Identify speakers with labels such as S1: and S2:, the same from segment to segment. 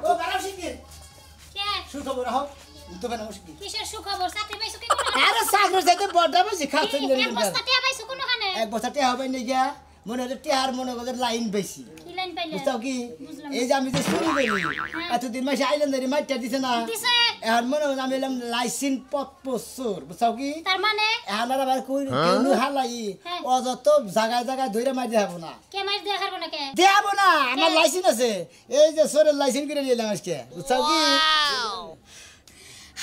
S1: ও বারাও শিগগির
S2: কে
S1: সুখবর হও তো বানা মুশকি
S2: কিসের সুখবর চাকরি পাইছো কি কোন
S1: আরে চাকরি যাইতে বড়টা বেশি খাচ্ছেন
S2: এক বস্তা টিয়া পাইছো কোন খানে
S1: এক বছর টিয়া হবে না গিয়া মনে হচ্ছে টিয়ার মনে করে লাইন বেশি
S2: কি লাইন পাইলে
S1: বুঝছো কি এই যে আমি যে শুরু করি এতদিন মাসে আইলেন ধরে মাইটা দিছে না
S2: দিছে
S1: এখন মনে হয় আমি এলাম লাইসেন্স পত্র বুঝছো কি
S2: তার মানে
S1: এখন আর আবার কই কেন হালাই অযত জায়গায় জায়গায় ধরে মাই দেখাবো না
S2: কে মার দেয়া করব না কে
S1: দেখাবো না আমার লাইসেন্স আছে এই যে সরের লাইসেন্স করে নিলাম আজকে বুঝছো কি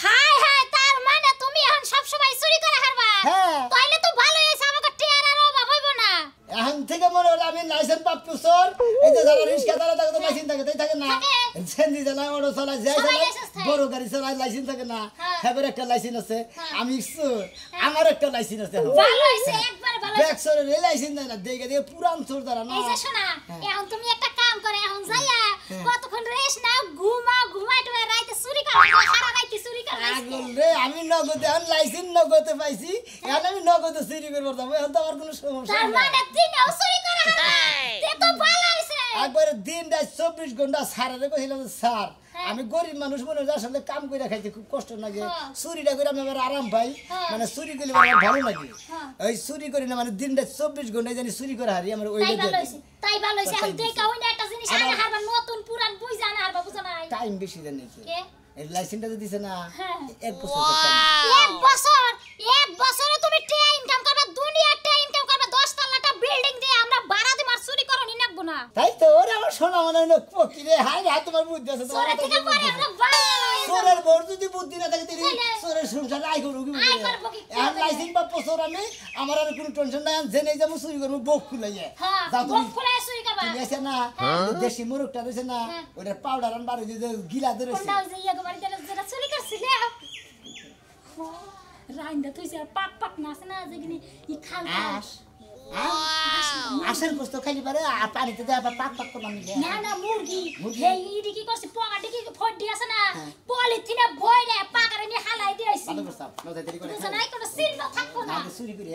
S2: হাই হাই তার মানে তুমি এখন সব সময় চুরি করে হারবা
S1: হ্যাঁ
S2: তাইলে তো ভালোই আছে আমাকে টিয়ার আর অভাব হইব না
S1: এখন থেকে মনে হলো আমি লাইসেন্স পাপ্পু সর এই যে যারা রিক্সা চালা থাকে তো লাইসেন্স থাকে তাই থাকে না সেন্দি চালায় অটো চালায় যাই চালায় বড় গাড়ি চালায় লাইসেন্স থাকে না হেবের একটা লাইসেন্স আছে আমি আমার একটা লাইসেন্স আছে
S2: ভালো হইছে একবার ভালো
S1: ব্যাক সরের এই লাইসেন্স নাই না দেখে দিয়ে পুরান চোর দ্বারা না
S2: এই যে শোনা এখন তুমি একটা কাম করে এখন যাইয়া কতক্ষণ রেস্ট নাও ঘুমাই টুয়ে রাইতে চুরি করো সারা রাইতে চুরি করো
S1: আগল রে আমি নগদে এখন লাইসেন্স নগদে পাইছি এখন আমি নগদে চুরি করব না এখন তো আমার কোনো সমস্যা
S2: তার
S1: নাই
S2: মানে দিনেও চুরি করে হারবা তে তো ভালো হইছে
S1: একবারে দিন রাত 24 ঘন্টা সারারে কইলাম স্যার আমি গরিব মানুষ মনে হয় আসলে কাম কইরা খাইতে খুব কষ্ট লাগে চুরিটা করে আমি আবার আরাম পাই মানে চুরি করলে আমার ভালো লাগে ওই চুরি করি না মানে দিন রাত 24 ঘন্টা জানি চুরি করে হারি আমার ওই
S2: তাই ভালো হইছে এখন দেখা ওই না একটা জিনিস আনা হারবা নতুন পুরান বুই জানা হারবা বুঝো নাই
S1: টাইম বেশি জানি
S2: কে
S1: এই লাইসেন্সটা তো দিছে না এক বছর
S2: এক বছরে তুমি টিয়া ইনকাম করবা দুনিয়ার টিয়া ইনকাম করবা 10 তলাটা বিল্ডিং দিয়ে আমরা ভাড়া দিয়ে মার চুরি করো নি নাকবো না
S1: তাই তো ওরে আমার শোনা মনে হয় কি রে হাই রে তোমার বুদ্ধি আছে
S2: সোরে থেকে পরে আমরা ভালো
S1: সোরের বড় যদি বুদ্ধি না থাকে তিনি সোরের সংসার আই করব কি আর লাইসেন্স বা পছর আমি আমার আর কোনো টেনশন নাই জেনে যাবো চুরি করব বক খুলাইয়া
S2: যা তুমি বক খুলাই চুরি করবা
S1: তুমি আছে না দেশি মুরগটা রইছে না ওটা পাউডার আন বারো দিয়ে গিলা ধরেছে
S2: কোনটা যে ইয়া গোবারি তেল যেটা চুরি করছিলে রাইন্দা তুইছে পাক পাক নাছে না যেগিনি ই খাল
S1: আস আসের গোস্ত খালি পারে আর পানিতে দেয়া পাক পাক করে নামি
S2: না না মুরগি এই ইডি কি করছে পগাটি কি ফড্ডি আছে না পলিথিনে বইলে পাকারে নি হালাই দিয়েছি
S1: ভালো করছাও নদা দেরি করে
S2: বুঝছ নাই কোনো চিহ্ন থাকবো না
S1: আমি চুরি করি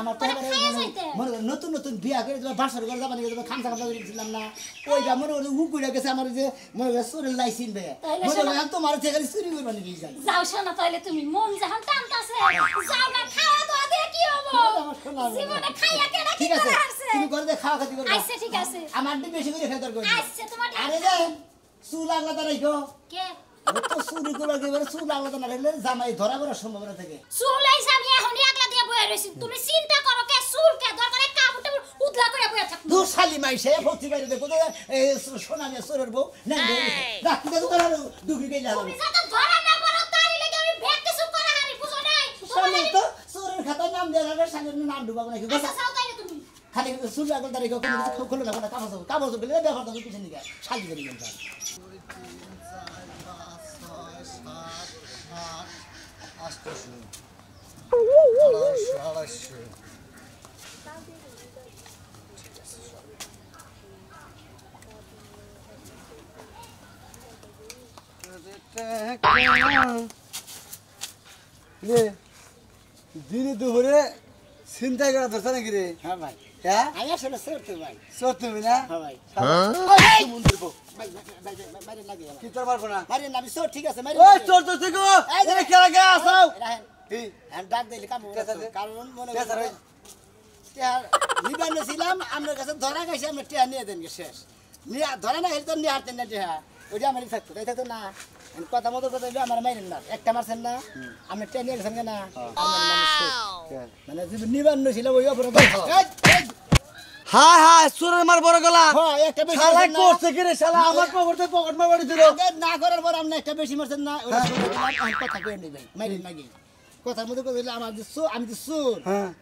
S1: আমার তো মনে নতুন নতুন বিয়া করে তোমার বাসর ঘর যাবানি তোমার খামসা খামসা করেছিলাম না ওইটা মনে হলো উগুড়ে গেছে আমার যে মনে হলো চোরের লাইসেন্স দেয় মনে হলো তোমার থেকে চুরি করবানি নিয়ে যাই
S2: যাও শোনা তাইলে তুমি মন যখন টানতাছে যাও না খাওয়া দাওয়া দিয়ে কি হবো জীবনে খাইয়া কেডা কি করে আসছে
S1: তুমি ঘরে যে খাওয়া খাতি করবা
S2: আচ্ছা ঠিক আছে
S1: আমার দিকে বেশি করে খাইতে করবে
S2: আচ্ছা তোমার
S1: আরে যে চুল আলাদা রাখো
S2: কে
S1: তো চুরি করে একেবারে চুল আলাদা না রাখলে জামাই ধরা পড়ার সম্ভাবনা থাকে
S2: চুলাই আমি এখন একলা দিয়ে বয়ে রইছি তুমি চিন্তা করো কে চুল কে দরকারে কাবুটে উদলা করে বয়ে থাকো
S1: দু শালি মাইছে ভর্তি বাইরে দেখো তো এই সোনা নিয়ে চোরের বউ না রাখতে তো ধরা দুগি গেল
S2: তুমি যত ধরা না পড়ো তারই লাগি আমি ব্যাগ কিছু করে হারি বুঝো নাই
S1: শালি তো চোরের খাতায় নাম দেয়া লাগে শালির নাম ডুবাবো নাকি
S2: আচ্ছা চাও তাইলে তুমি
S1: খালি চুল আগল তারিখ কোনো খুলে না কাগজ গেলে ব্যবহার করতে পিছনে দিকে শালি করে গেল
S3: দিনে দুপুরে চিন্তা করা ধরছে নাকি রে?
S1: হ্যাঁ ভাই
S3: হ্যাঁ
S1: আমি আসলে চোরতে ভাই
S3: চোর তুমি না?
S1: হ্যাঁ ভাই বাইরে লাগে
S3: কি তোর পারবো না?
S1: আরে না চোর ঠিক আছে
S3: ওই চোর তো ঠিক এখানে খেলা গে আসাও
S1: ডাক দিলে কাম কারণ মনে করে নিবান্ন ছিলাম আমার কাছে ধরা গেছে আমরা টিয়া নিয়ে দেন শেষ ধরা না হলে তো নিয়ে হারতেন না টিয়া ওইটা আমার থাকতো তাই থাকতো না কথা মতো কথা আমার মাইরেন না একটা মারছেন না আপনি টিয়া নিয়ে গেছেন না মানে যদি নিবান্ন ছিল ওই অপরাধ
S3: হ্যাঁ হ্যাঁ চোরের মার বড় গলা
S1: হ্যাঁ একটা বেশি
S3: শালা করছে কি রে শালা আমার পকেট মারি দিল
S1: না করার পর আপনি একটা বেশি মারছেন না ওই কথা কই নেবেন মাইরেন নাকি কথার মধ্যে কথা হইলে আমার যে চোর আমি যে চোর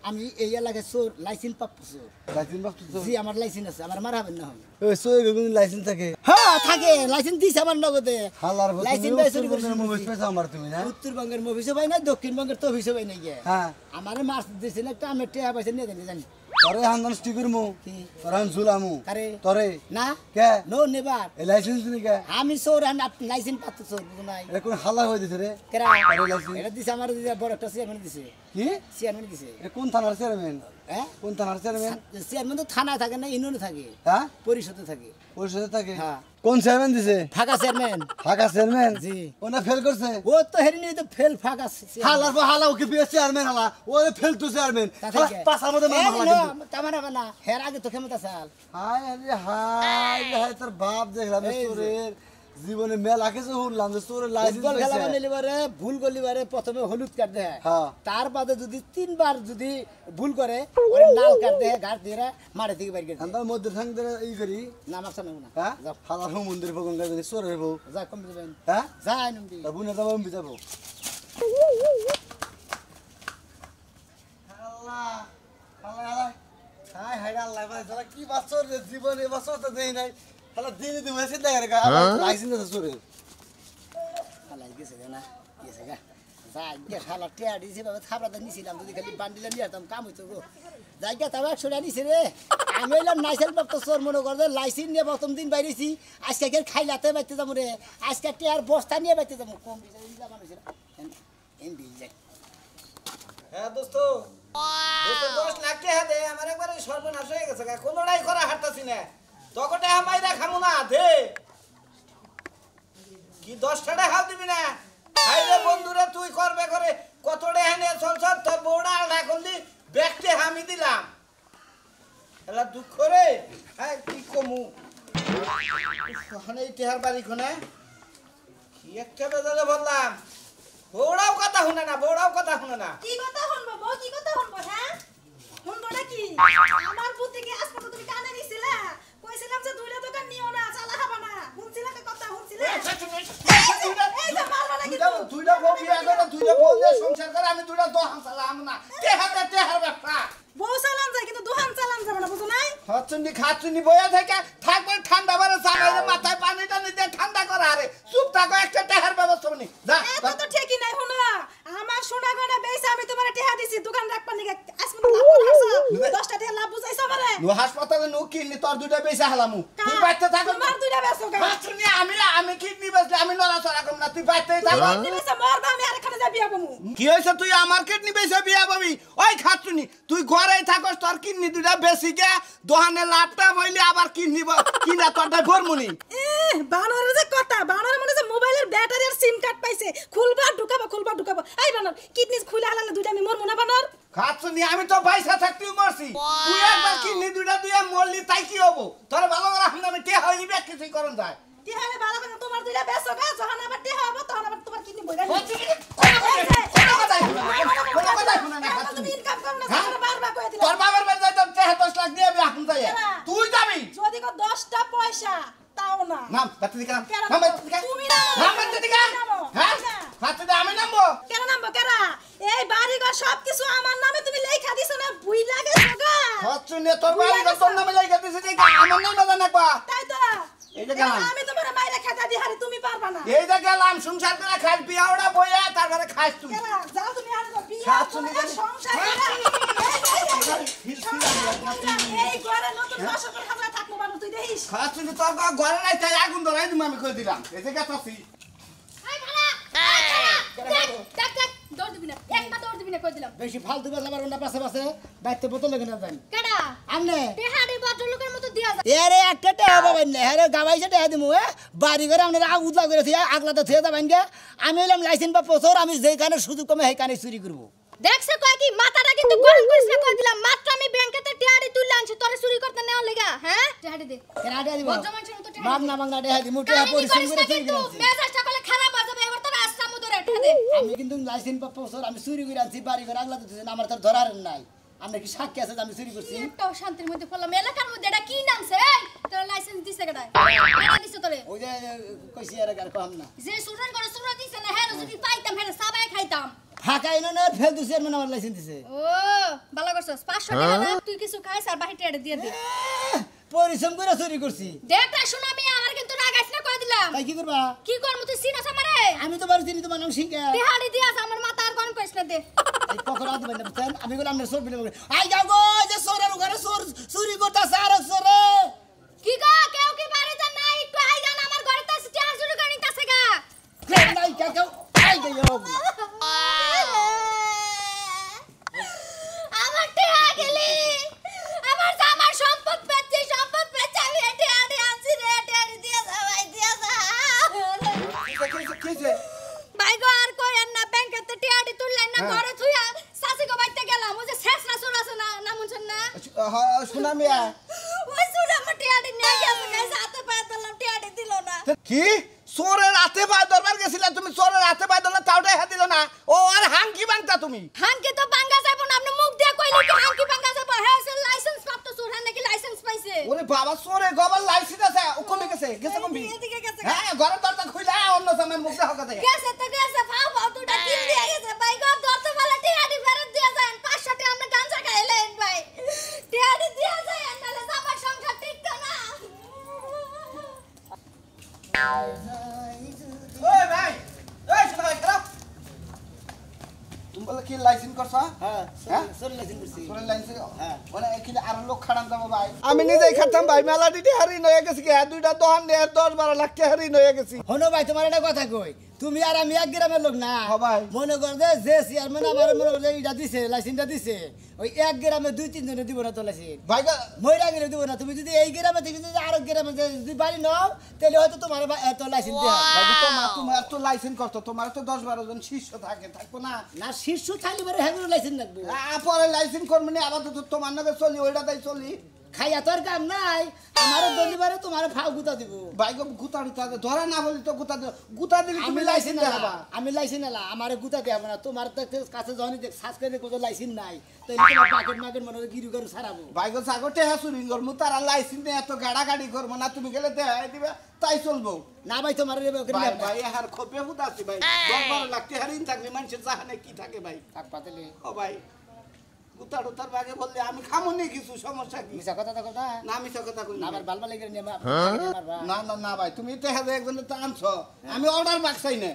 S1: আমি এই এলাকায় চোর লাইসেন্স প্রাপ্ত চোর
S3: লাইসেন্স বাপ তো
S1: জি আমার লাইসেন্স আছে আমার মারাবেন না হবে
S3: ওই চোরের কোন লাইসেন্স থাকে
S1: হ্যাঁ থাকে লাইসেন্স দিছে আমার নগদে
S3: হালার
S1: লাইসেন্স
S3: বসে
S1: চুরি করে
S3: মোবাইল পেছ আমার তুমি না
S1: উত্তরবঙ্গের অফিসে পাই না দক্ষিণবঙ্গের তো অফিসে পাই না গিয়ে
S3: হ্যাঁ
S1: আমারে মাছ দিছেন একটা আমি টিয়া পয়সা নিয়ে দেন জানি
S3: তোরে হান্দান স্টিকার মু তোরে হান ঝুলামু
S1: কারে
S3: তোরে
S1: না
S3: কে
S1: নো নেবার
S3: এই লাইসেন্স নি কে
S1: আমি চোর আর আপনি লাইসেন্স পাচ্ছ চোর বুঝো নাই
S3: এটা কোন হালা হই দিছে রে
S1: কেরা
S3: আরে লাইসেন্স
S1: এটা দিছে আমার দিছে বড় একটা চেয়ারম্যান দিছে
S3: কি
S1: চেয়ারম্যান দিছে
S3: এটা কোন থানার চেয়ারম্যান
S1: হ্যাঁ
S3: কোন থানার চেয়ারম্যান?
S1: চেয়ারম্যান তো থানায় থাকে না, ইউনিয়নে থাকে,
S3: হ্যাঁ
S1: পরিষদে থাকে।
S3: পরিষদে থাকে?
S1: হ্যাঁ।
S3: কোন চেয়ারম্যান দিছে?
S1: ফাঁকা চেয়ারম্যান।
S3: ফাঁকা চেয়ারম্যান?
S1: জি।
S3: ওনা ফেল করছে?
S1: ও তো হেরিনি, তো ফেল ফাঁকা
S3: হালা ওকে বিয়ে চেয়ারম্যান হালা ও ফেল তো চেয়ারম্যান পাশার মধ্যে মামা হালা কিন্তু
S1: তামানা বানা হের আগে তো ক্ষমতা চাল।
S3: হায় আরে হায় হায় তোর বাপ দেখলাম তোরের জীবনে মেলা কিছু শুনলাম যে তোর
S1: ফুটবল খেলা
S3: লাইসেন্স
S1: বানাইলে পারে ভুল করলে পারে প্রথমে হলুদ কার্ড দেয়,
S3: হ্যাঁ।
S1: তার বাদে যদি 3 বার যদি ভুল করে ওরে লাল কার্ড দেয়, ঘাট দিয়ে মাঠে থেকে বাইর করে দেয়।
S3: তার মধ্যে থাকতে ই করি
S1: না আমার সামনে না।
S3: হ্যাঁ হালার মন্দির ভগন গাজনি সোরের বউ
S1: যা কম যাবেন,
S3: হ্যাঁ
S1: যাই নমবি
S3: বুনে যাবো আমি যাবো। আল্লাহ আল্লাহ হায় হায় আল্লাহ ভাই তোরা কি বছর জীবনে বছর তো দেই নাই তাহলে দিনে দিনে চিন্তা করে লাইসেন্স আছে সোরের
S1: হালাই গেছে না গেছে গা যাই গে শালা টিয়া দিছি বাবা থাবড়াতে নিছিলাম, যদি খালি বান্ডিলে নিয়ে আসতাম কাম হইতো গো। যাই গে তবে 100 টাকা নিছি রে, আমি হইলাম নাইসেল প্রাপ্ত চোর মনে করে লাইসেন্স নিয়ে প্রথম দিন বাইরেছি, আজকে কে খাইলাতে বাইতে যাবো রে, আজকে টিয়ার বস্তা নিয়ে বাইতে যাবো, কম বিচার যাবো এম বিল যাই।
S4: হ্যাঁ দোস্ত দোস্ত 10 লাখ টাকা দে, আমার একবারে সর্বনাশ হয়ে গেছে, কোনোটাই করা হাঁটতাছি না, তখন মাইরা খামু না দে। কি 10 টাকা হাও দিবি না? আইরে বন্ধুরা তুই করবে করে কত টাকা নিয়ে চলছ, তোর বউটা আলাদা করলি, ব্যাগটে আমি দিলাম, এলা দুঃখ রে। হ্যাঁ কি কমু কখন এই টেহার বাড়ি খনে কি একটা বেজালে বললাম, বউরাও কথা শুনে না, বউরাও কথা শুনে না।
S5: কি কথা শুনবো বউ, কি কথা শুনবো? হ্যাঁ শুনবো নাকি? আমার বুদ্ধিকে আজ পর্যন্ত তুমি কানে নিছিলা, কইছিলাম যে দুইটা দোকান নিও না, চালা খাবা না, শুনছিলা তো কথা, শুনছিলা? এই যে মারবা নাকি তুমি?
S4: দুইটা বউ বিয়া করে, দুইটা বউ দিয়ে সংসার করে, আমি দুইটা দোহান চালাম না, টেহার ব্যবসা।
S5: বউ চালান যায় কিন্তু দোকান চালান যাবে না, বুঝো নাই?
S4: হচ্ছুনি খাচ্ছুনি বইয়া থেকে থাকবে, ঠান্ডা বারে চালাইলে মাথায় পানি টানি দিয়ে ঠান্ডা করা, আরে চুপ থাকো, একটা টেহার ব্যবস্থা নেই। যা
S5: এত তো ঠিকই নাই, শুনো আমার সোনা গয়না বেচে আমি তোমার টেহা দিছি, দোকান রাখবা নাকি? আজ মনে লাভ করে হাসো, 10টা টেহা লাভ বুঝাইছো আমারে?
S4: নু হাসপাতালে নু কিডনি তোর দুইটা বেশি হালামু, তুই বাইতে থাকো।
S5: তোমার দুইটা বেচো কেন?
S4: হাসছুনি আমি কিডনি বেচলে আমি লড়াচড়া করব না, তুই বাইতেই থাকো।
S5: তুমি বেচে মরবা, আমি আরেকখানে যাই বিয়া করবো।
S4: কি হইছে তুই আমার কিডনি বেচে বিয়া পাবি? ওই খাচ্ছুনি তুই ঘরেই থাকস, তোর কিডনি দুইটা বেশি গে দোহানে লাভটা হইলে আবার কিডনি কিনা তোরটা ভরমুনি।
S5: বানরের যে কথা, বানর মনে যে মোবাইলের ব্যাটারি আর সিম কার্ড পাইছে, খুলবা ঢুকাবো। এই বানর কিডনি খুলে হালালে দুইটা আমি মরমু না বানর?
S4: খাচ্ছুনি আমি তো পয়সা থাকতেও মরছি, তুই একবার কিডনি দুইটা দুইয়া মরলি তাই কি হবো? তোর ভালো করে এখন আমি টেহা হইবি, কিছুই করন যায়।
S5: টিহারে ভালো করে তোমার দুইটা বেচো গা, যখন আবার টিহা হবে তখন আবার তোমার কিডনি বইরা নিবে। তুমি ইনকাম করো না, তখন বারবার কইয়া দিলাম।
S4: তোর বাবার বাড়ি যাইতাম 10 লাখ দিয়ে আমি এখন যাই, তুই যাবি?
S5: যদি কো 10টা পয়সা তাও না।
S4: নাম বাতি দিকা,
S5: কেন
S4: নাম বাতি দিকা,
S5: তুমি না,
S4: নাম বাতি দিকা। হ্যাঁ বাতি দে, আমি নামবো।
S5: কেন নামবো কেরা? এই বাড়ি ঘর সবকিছু আমার নামে তুমি লেখা দিছো না, বুই লাগে গা।
S4: খাচ্ছুনি তোর বাড়ি তোর নামে লাইগা দিছে যে আমার নাম না নাকবা।
S5: তাই তো
S4: এই যে গেলাম,
S5: আমি তোমার মাইরা খেতা দি হারি, তুমি পারবা না।
S4: এই যে গেলাম সংসার করে খাই বিয়াওড়া বইয়া তারপরে খাইস তুই।
S5: কেরা যাও তুমি আর বিয়া
S4: খাচ্ছুনি
S5: করে সংসার এই ঘরে নতুন বাসর খাজা থাকবো বানু, তুই দেখিস।
S4: খাচ্ছুনি তোর ঘরে নাই তাই আগুন ধরাই দিম, আমি কই দিলাম। এই যে গেছাছি
S2: এই খালা, এই খালা, দেখ দৌড় দিবি না, এক পা দৌড় দিবি না, কই দিলাম।
S1: বেশি ফালতু কথা বলবো না, পাশে পাশে বাইতে বোতল লেগে না জানি
S2: কেডা
S1: আমনে
S2: টেহাড়ি ভদ্রলোকের মতো দিয়া যায়।
S1: এরে একটা টেহা পাবেন না, হ্যাঁ গাবাইছে টেহা দিমু, বাড়ি ঘরে আপনারা উদলা করে থিয়া আগলাতে থিয়া যাবেন গে। আমি হইলাম লাইসেন্স বা প্রচুর, আমি যেখানে সুযোগ কমে সেইখানে চুরি করবো।
S2: দেখছে কয় কি মাথাটা কিন্তু গরম করিস না, কই দিলাম মাত্র আমি ব্যাংকেতে টেহাড়ি তুলে আনছি, তোরে চুরি করতে নেওয়া লাগা। হ্যাঁ টেহাড়ি দে,
S1: কেন টেহা দিব?
S2: ভদ্র মানুষের মতো টেহাড়ি
S1: মাগনা মাগনা টেহা দিমু, টেহা
S2: কাহিনী
S1: পরিশ্রম
S2: করিস
S1: করে
S2: না
S1: চুরি
S2: কিন্তু,
S1: করে আনছি।
S2: মেজাজটা বলে খারাপ হয়ে যাবে, এবার তোর আসামু ধরে টেহা দে।
S1: আমি কিন্তু লাইসেন্স বা প্রচুর, আমি চুরি করে আনছি, বাড়ি ঘরে আগলাতে থিয়েছেন, আমার তো ধরার নাই। আমরা কি সাক্ষী আছে যে আমি চুরি করছি?
S2: একটাও শান্তির মধ্যে পড়লাম, এলাকার মধ্যে এটা কি নামছে? এই তোর লাইসেন্স দিছে কেডা? কেডা দিছে তোরে?
S1: ওই যে কইছি আর কম না,
S2: যে সুরেন করে সুরা দিছে না, হ্যাঁ যদি পাইতাম হ্যাঁ সাবাই খাইতাম।
S1: ফাঁকা এনে না ফেল দিছে, মানে আমার লাইসেন্স দিছে।
S2: ও ভালো করছস, 500 টাকা না তুই কিছু খাইছ আর বাহিরে টেড়ে দিয়ে দে।
S1: পরিশ্রম করে চুরি করছি।
S2: দেখ না শুন, আমি আমার কিন্তু রাগাইছ না, কই দিলাম।
S1: তাই কি করবা?
S2: কি করব তুই চিনাস আমারে?
S1: আমি তো বাড়ি চিনি, তোমার নাম শিখা
S2: তেহাড়ি দিয়াস আমার মাথা আর গরম করিস না, দে।
S1: এই পকড়া দিবেন না বুঝছেন? আমি বললাম না সর বিলে আই যাও গো, যে সরের ঘরে সর চুরি করতেছে আর সরে।
S2: কি গো কেউ কি বাড়িতে নাই? একটু আই জান, আমার ঘরে তো স্টার শুরু করে নিতাছে গা।
S1: নাই কেউ আই যাও।
S2: আমার টেহা গেলি
S4: হইছে
S5: ভাই গো আর কইেন না ব্যাংকেতে টিয়াডি তুললেন না ঘরে থুইয়া সাসি গো বাইতে গেলাম ওই যে শেষ না সুর আছে না না মুনছেন না
S4: শোনা মিয়া
S5: ওই সুর আমার টিয়াডি নিয়ে গেছে গাইস হাতে পায়ে দিলাম টিয়াডি দিল না
S4: কি চোরের হাতে পায়ে দরবার গেছিলা তুমি চোরের হাতে পায়ে দরবার তাওটাই হাত দিল না ও আর হাঙ্কি বাংতা তুমি
S5: হানকে তো বাঙ্গা যাইবো না আপনি মুখ দিয়া কইলে কি হানকি বাঙ্গা যাইবো হ্যাঁ সে লাইসেন্স প্রাপ্ত সুর হ্যাঁ নাকি লাইসেন্স পাইছে
S4: ওরে বাবা চোরে গবার লাইসেন্স আছে ও কমে গেছে কমবি
S5: এদিকে গেছে
S4: হ্যাঁ ঘরের দরজা খুইলা অন্য সময় মুখ দেখা কথা
S5: গেছে তো গেছে ফাও ফাও দুটা কিল দিয়ে গেছে ভাই গো দরতে বলে টিয়াডি ফেরত দিয়ে যান 500 টাকা আমরা গাঞ্জা খাইলেন ভাই টিয়াডি দিয়ে যান নালে আমার সংসার টিকতো না
S4: ওই ভাই এই শোনা ভাই খারাপ তুমি বলে কি লাইসেন্স করছো
S1: হ্যাঁ
S4: হ্যাঁ?
S1: সর লাইসেন্স করছি
S4: চোরের লাইসেন্স
S1: হ্যাঁ।
S4: মানে এখানে আরো লোক খাড়ান যাবো ভাই আমি নিজেই খাতাম ভাই মেলা দিতে হারিয়ে হয়ে গেছি কি দুইটা দোকান নিয়ে 10-12 লাখ টাকা হারিয়ে হয়ে গেছি
S1: হনো ভাই তোমার একটা কথা কই তুমি আর আমি এক গ্রামের লোক না
S4: হ্যাঁ ভাই।
S1: মনে কর যে চেয়ারম্যান আমার মনে কর যে এটা দিছে লাইসেন্সটা দিছে ওই এক গ্রামে 2-3 জনে দিব না তো লাইসেন্স
S4: ভাই
S1: মহিলা গেলে দিব না তুমি যদি এই গ্রামে থেকে যদি আরেক গ্রামে যদি বাড়ি নাও তাহলে হয়তো তোমার এত লাইসেন্স দেওয়া
S4: তোমার তো লাইসেন্স করতো তোমার তো 10-12 জন শিষ্য থাকবো না
S1: না শীর্ষ থাকলে পরে হ্যাঁ লাইসেন্স লাগবে
S4: পরে লাইসেন্স করবো না আবার তো তোমার নাকি চলি ওইটাতেই চলি
S1: খাইয়া তোর কাম নাই আমারও দলিবারে তোমার ফাও গুতা দিব
S4: ভাই গো গুতা দিতে হবে ধরা না বলি তো গুতা দিলে তুমি
S1: আমি
S4: লাইসেন্স
S1: লাইসেন্স
S4: দেখাবা
S1: আমি লাইসেন্স এলা আমারে গুতা দেব না তোমার তো কাছে যখন দেখ সার্চ করে দেখো লাইসেন্স নাই তাহলে তোমার প্যাকেট মার্কেট মনে গিরু গরু সারাবো
S4: ভাই গো সাগরটে হাসুরিং করবো তারা লাইসেন্স নিয়ে এত গাড়াগাড়ি করবো না তুমি গেলে দেখাই দিবে তাই চলবো
S1: না ভাই তোমার
S4: ভাই ভাই হার খুব বেহুদ আছে ভাই 10-12 লাখ টাকা হারিয়ে থাকলে মানুষের চাহানে কি থাকে ভাই
S1: কাক পাতলে
S4: ও ভাই গুতার উতার বাগে বললে আমি খামো নি কিছু সমস্যা কি
S1: মিছা কথা তো কথা
S4: না আমি সে কথা কই
S1: না আবার বালবা লেগে নিয়ে মারবা
S4: না না না ভাই তুমি তো হাজার একজনের তো আনছো আমি অর্ডার বাক্সাই না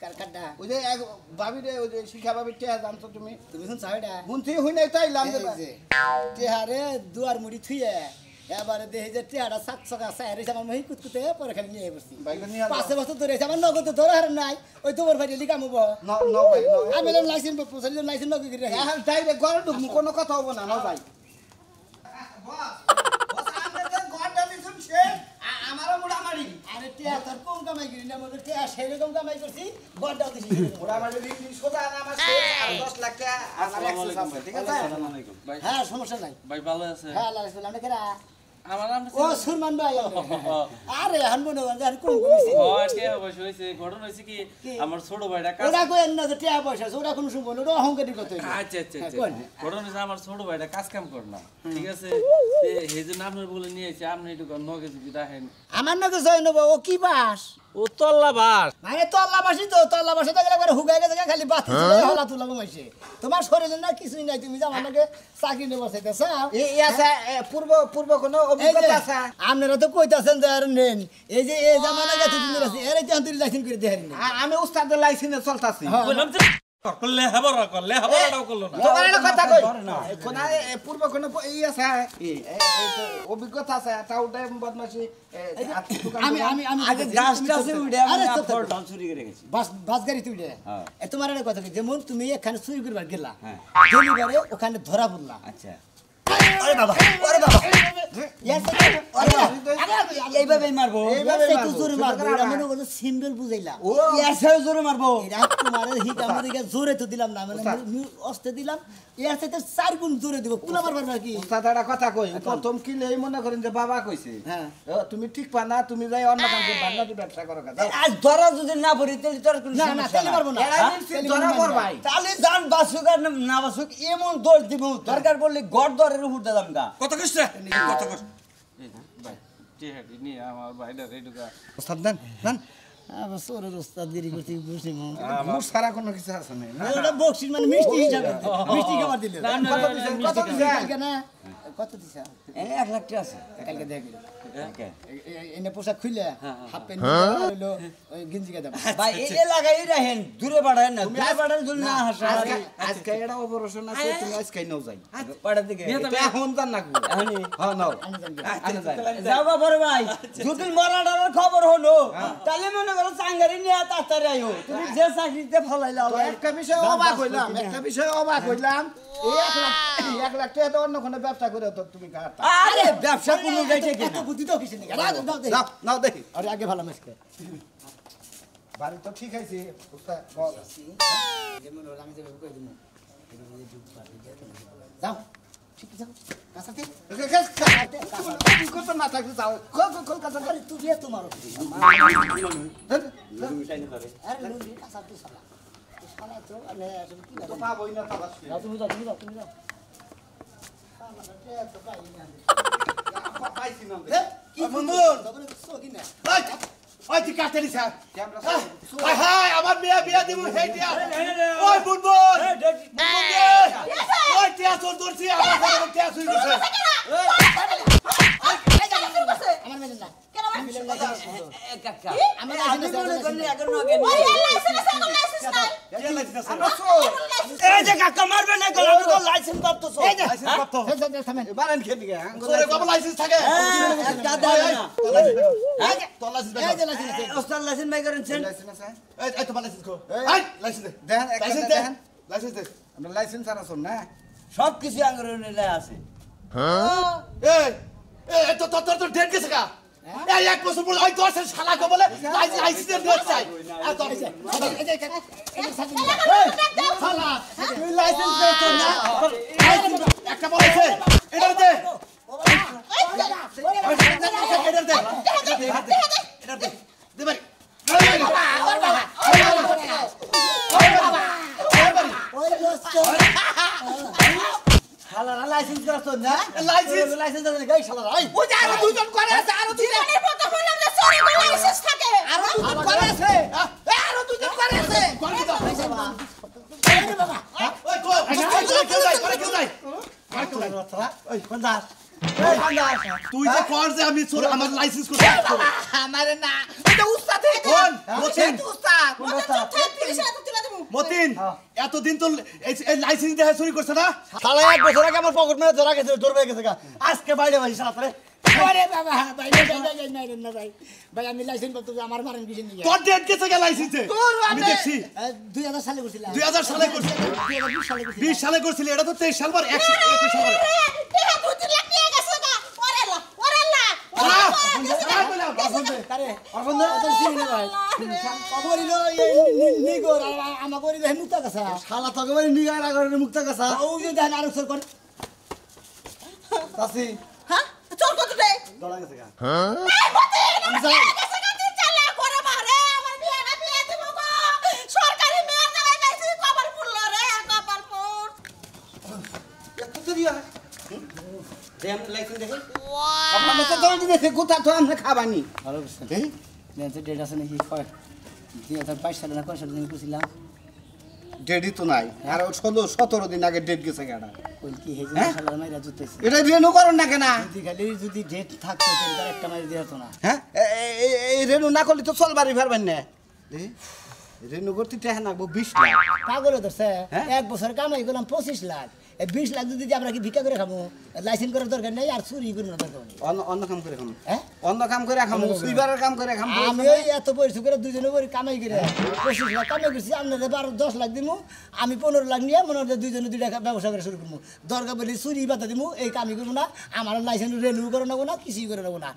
S1: কার কাটা
S4: ওই যে এক ভাবি রে ওই যে শিখা ভাবি টেহা জানছো তুমি
S1: তুমি শুন চাইডা
S4: বুনছি হই নাই তাই লাম
S1: এই যে তেহারে দুয়ার মুড়ি থুইয়ে এবারে দেখে যে টেহারা সাত সকা সাইরে আমার মহি কুতকুতে পরে খালি নিয়ে বসছি
S4: ভাই গো নিয়া
S1: 5 বছর ধরে আমার নগদ ধরে হার নাই ওই তোমার ভাই লিখা মুব
S4: ন ন ভাই ন
S1: আমি লাইসেন্স প্রসেস লাইসেন্স নগদ করে রাখি
S4: এখন ডাইরেক্ট ঘরে ঢুকমু কোনো কথা হবো না না ভাই আমারও মুড়া মারি
S1: আরে টেহা তোর কম কামাই করি না মনে টেহা সেই রকম কামাই করছি গড়টাও দিছি
S4: মুড়া মারি দিন সোজা আমার আর 10 লাখ টাকা আমার এক্সেস আছে ঠিক আছে
S6: ভাই
S1: হ্যাঁ সমস্যা নাই
S6: ভাই ভালো আছে
S1: হ্যাঁ আল্লাহ রাসূল আমরা কেরা
S6: আমার নাম
S1: ও সুরমান ভাই আরে হান মনে হয় আর কোন কইছি
S6: টিয়া পয়সা হয়েছে ঘটনা হয়েছে কি আমার ছোট ভাইটা কাজ
S1: ওরা কই না যে টেহা পয়সা ওরা কোন শুনবো না ওরা অহংকারী কথা
S6: আচ্ছা আচ্ছা
S1: হ্যাঁ,
S6: আচ্ছা
S1: কোন?
S6: ঘটনা হয়েছে আমার ছোট ভাইটা কাজ কাম করে না ঠিক আছে এই জন্য আপনার বলে নিয়ে এসে আপনি একটু নগে যদি রাখেন
S1: আমার নাকি জয় নেবো ও কি বাস
S6: ও তল্লা বাস
S1: মানে তল্লাবাসী তো তল্লাবাসী তো গেলে হুগাই গেছে খালি বাতি হলা তুলা ঘুমাইছে তোমার শরীরে না কিছুই নাই তুমি যে আমার নাকি চাকরি নেবো চাইতেছ
S4: এই আছে পূর্ব পূর্ব কোনো অভিজ্ঞতা আছে
S1: আপনারা তো কইতাছেন যে আর নেন এই যে এই জামানা গেছে তুমি আছে এর এই আন্তরিক লাইসেন্স করে দেখারি না
S4: আমি উস্তাদের লাইসেন্সে চলতাছি
S6: বললাম যে করলে হাবরাটাও করলো না
S4: তোমার একটা কথা কই কোনা পূর্ব কোনো ই আছে অভিজ্ঞতা আছে তাওটা বদমাশি
S1: আমি আমি আমি
S7: আগে গাছটা আছে উড়ে আমি
S1: আরে চুপ থাকো।
S7: ফলটা চুরি করে গেছি
S1: বাস গাড়ি তুই
S7: হ্যাঁ।
S1: তোমার একটা কথা কি যেমন তুমি এখানে চুরি করবার গেলা
S7: হ্যাঁ।
S1: ডেলিভারে ওখানে ধরা পড়লা
S7: আচ্ছা
S1: আরে বাবা আরে বাবা
S7: এইভাবে মারবো
S4: এইভাবে
S1: একটু জোরে মারবো এটা মনে করো সিম্বল বুঝাইলা
S7: এসে জোরে মারবো
S1: এটা তোমার হিট আমাদেরকে জোরে তো দিলাম না মানে অস্তে দিলাম এর সাথে 4 গুণ জোরে দিব পুলা মারবার নাকি
S4: উস্তাদ একটা কথা কই প্রথম কি লই মনে করেন যে বাবা কইছে
S1: হ্যাঁ।
S4: তুমি ঠিক পা না তুমি যাই অন্য কাম করে বান্নাটি ব্যবসা করো কাজ
S7: আজ ধরা যদি না পড়ি তাহলে তোর কোনো
S1: না না
S7: সমস্যা
S1: তাইলে
S7: নাই।
S1: পারবো না
S4: এরাই
S1: তাইলে
S4: ধরা
S1: মানবো
S4: পড়
S1: না।
S4: ভাই
S7: তাহলে জান বাসুক আর না বাসুক এমন দৌড় দিব দরকার পড়লে গড় দরের উপর দিলাম গা
S6: কত কষ্ট কত কষ্ট ভাই টিহাটি নিয়ে আমার ভাইটা রেডুকা
S4: উস্তাদ দেন দেন
S1: আবার সোরের ওস্তাদ দেরি করতে বসে মন
S4: মোর সারা কোনো কিছু আছে না
S1: ওটা বক্সিস মানে মিষ্টি হিসাবে মিষ্টি খাবার দিলে
S4: কত দিছে কত দিছে
S1: কালকে না কত দিছে
S7: এনে 1 লাখ টাকা আছে
S1: কালকে দেখি
S7: ওকে।
S1: এনে পোশাক খুলে হাফ প্যান্ট হইলো ওই গেঞ্জি কে দেব
S7: ভাই এই এলাকায় রাখেন দূরে বাড়ায় না দূরে বাড়ালে জন্য না হাসা
S4: আজকে এটা অপারেশন আছে তুমি আজকে নাও যাই
S7: পাড়া দিকে
S4: এটা এখন জান না
S7: এখনই
S4: হ্যাঁ নাও
S1: আমি জানি
S4: আনে যাই
S7: যাও বাবারে ভাই যদি মরাটার খবর হলো তাহলে মনে করো চাঙ্গারি নিয়ে তাড়াতাড়ি আইও তুমি যে চাকরিতে ফলাইলা
S4: তো একটা বিষয় অবাক হইলাম একটা বিষয় অবাক হইলাম এই 1 লাখ টাকা তো অন্য কোনো ব্যবসা করে তো তুমি কাটা
S7: আরে ব্যবসা কোনো যাইতে
S1: এত বুদ্ধি তো কিছু নেই
S4: নাও নাও দেখি
S1: আরে আগে ভালো মাসকে
S3: বাড়ি তো ঠিক আছে উস্তাদ বল
S1: যেমন হলো আমি যেভাবে কই দিমু যাও ঠিক আছে কাছাতে
S3: কত না থাকতে যাও
S1: কল কাছা করে তুই দিয়ে তোমার আরে লুঙ্গি কাছাতে সালা সালা তো মানে কি
S3: তো পাবই না তাবাস
S1: যাও তুমি যাও
S3: পাইছি না
S1: কি
S3: বন্ধু
S1: তখন সকি না
S3: ওই তুই কাটতে দিছ হাই হাই আমার মেয়ে বিয়া দিব হেই দিয়া ওই বুনবুন ওই টিয়া চোর দূরছি আমার ঘরে টিয়া চুরি করছে
S1: আমার মেয়ে না
S5: কেন
S1: আমি মিলে লাগা
S7: কাকা
S1: আমার
S7: আমি মনে করি এখন নগে
S5: ওই লাইসেন্স আছে না লাইসেন্স নাই
S3: কে লাইছিস
S4: আমরা চোর
S7: এই যে কাকা মারবে না গো আমি তো লাইসেন্স করতেছো
S1: এই যে
S3: লাইসেন্স কত
S1: থামেন
S3: বারেন খেয়ে দিকে চোরে কত লাইসেন্স থাকে
S7: একটা দেয় না
S3: তোর লাইসেন্স
S1: এই যে লাইসেন্স আছে
S7: ওস্তাদ লাইসেন্স বাই করেন
S3: লাইসেন্স আছে এই তোমার লাইসেন্স কো এই লাইসেন্স দে দেন লাইসেন্স দে লাইসেন্স দে আমরা লাইসেন্স আর শুন না
S7: সব কিছু আঙ্গুরে নিলে আছে
S3: এই এই তো ডেট গেছে কা এই এক বছর পর ওই তোর শালা কো বলে লাইসেন্স ডেট চাই আর তোর
S1: এই যে এই যে সাথে
S3: শালা তুই লাইসেন্স দে তো না একটা বলেছে এটা দে এটা দে এটা দে দে ভাই
S1: ওই দোস্ত
S7: শালারা লাইসেন্স করছ না
S3: লাইসেন্স
S7: লাইসেন্স আছে গাই শালারা এই
S3: ওই যে আরো দুজন করে আছে আরো দুজন
S5: জীবনের কথা বললাম যে চোরে কোনো লাইসেন্স থাকে
S3: আরো দুজন করে আছে আরো দুজন করে আছে করে দাও
S1: বাবা
S3: ওই কো কেউ যাই করে কেউ যাই
S7: ওই কোনদাস
S3: তুই যে কর যে আমি চোর আমার লাইসেন্স করতে
S4: আমারে না এটা উস্তাদ
S3: কোন মতিন
S4: উস্তাদ
S3: মতিন এতদিন তো এই লাইসেন্স দেখে চুরি করছ না
S7: শালা এক বছর আগে আমার পকেট মেরে ধরা গেছে দৌড় গেছে গা আজকে বাইরে ভাই শালা পরে
S1: আরে বাবা ভাই না ভাই ভাই আমি লাইসেন্স করতে আমার মারেন কিছু নিয়ে
S3: তোর ডেট গেছে গে লাইসেন্সে আমি দেখছি
S1: 2000 সালে করছিলাম
S3: 2000 সালে করছিস
S1: 2020 সালে
S3: 20 সালে করছিলি এটা তো 23 সাল পর 21 সাল পর
S1: আরে অরবন্ধ তো চিনি না ভাই কবর হইলো নিগর আমা করি দেহ মুক্তা কাছা
S7: শালা তো একেবারে নিগার আগরে মুক্ত কাছা
S1: ও যে দেন আরো সর কোন
S7: চাচি
S5: হ্যাঁ চোর কত রে
S7: দৌড়া গেছে গা
S5: আমি যাই চালা করে মারে আমার বিয়ে না বিয়ে দেব গো সরকারি মেয়র জায়গায় পাইছি কপাল ফুললো রে কপাল ফুল
S3: কত দিয়া
S7: যে আমি লাইসেন্স দেখি
S4: আমরা তো দৌড় দিতে কোথা তো আমরা খাবানি
S1: ভালো করছেন দেন তো ডেট আছে নাকি কয় 2022 সালে না কয় সালে দিন করছিলাম
S3: ডেটই তো নাই আর 16-17 দিন আগে ডেট গেছে গাড়া
S1: কই কি হেজে সালে মাইরা জুতেছে
S3: এটা রেনু করন না কেন
S1: যদি খালি যদি ডেট থাকতো তাহলে একটা মাইরা দিত না
S3: হ্যাঁ এই রেনু না করলে তো চলবারই পারবেন না রেনু করতে টাকা নাগবো 20 লাখ
S1: পাগল ধরছে
S3: হ্যাঁ?
S1: এক বছর কামাই করলাম 25 লাখ এই 20 লাখ যদি আমরা কি ভিক্ষা করে খাবো লাইসেন্স করার দরকার নেই আর চুরি করব না দরকার নেই
S3: অন্য কাম করে খাম
S1: হ্যাঁ
S3: অন্য কাম করে খাম সুইবারের কাম করে খাম
S1: আমি ওই এত পরিশ্রম করে দুজনে করে কামাই করে 25 লাখ কামাই করছি আপনাদের 12-10 লাখ দিমু আমি 15 লাখ নিয়ে মনে হয় দুজনে দুইটা ব্যবসা করে শুরু করবো দরকার বলি চুরি বাতা দিমু এই কামই করবো না আমার লাইসেন্স রেনিউ করে নেবো না কিছুই করে নেবো না